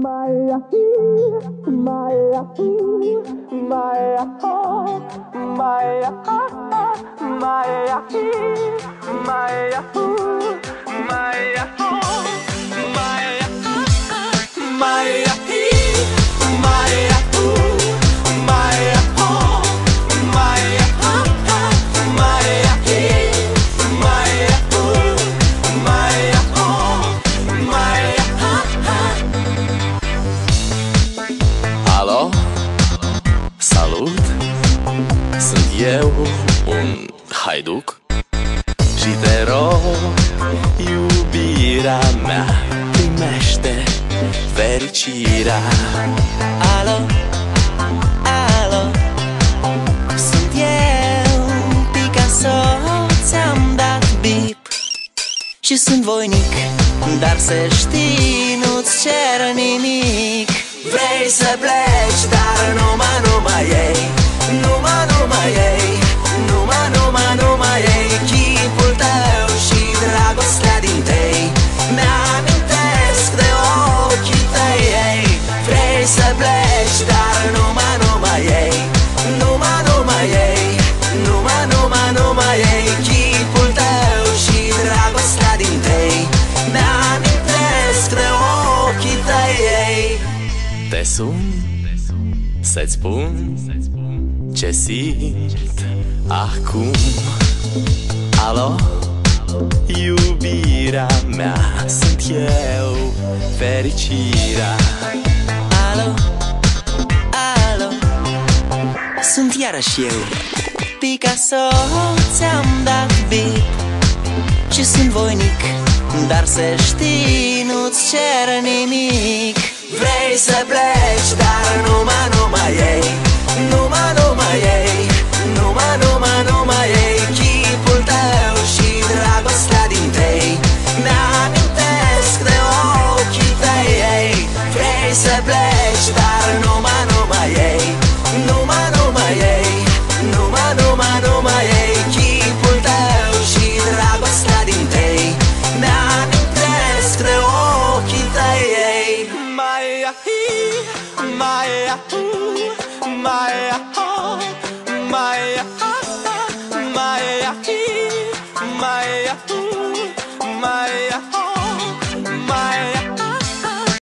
Maya, Maya, Maya, Maya, Maya, Maya, Maya, Alo, salut, sunt eu, un haiduc și te rog, iubirea mea, primește fericirea. Alo, alo, sunt eu, Picasso, ți-am dat bip și sunt voinic, dar să știi, nu-ți cer nimic. Vrei să pleci, dar numai ei, numai ei, numai ei, chipul tău și dragostea din tei mi-amintesc de ochii tăi, ei. Vrei să pleci, dar numai ei, numai ei, numai ei, chipul tău și dragostea din tei mi-amintesc de ochii tăi, ei. Te sun să-ți spun ce simt acum. Alo, iubirea mea, sunt eu, fericirea. Alo, alo, sunt iarăși eu, Picasso, ți-am dat bip și sunt voinic, dar să știi, nu-ți cer nimic. Vrei să pleci, dar numai ei, numai ei, numai ei, chipul tău și dragostea din tei mi-amintesc de ochii tăi, ei. Vrei să pleci, dar numai ei, numai ei, numai ei, chipul tău și dragostea din tei mi-amintesc de ochii tăi, ei. Maya, Maya, Maya.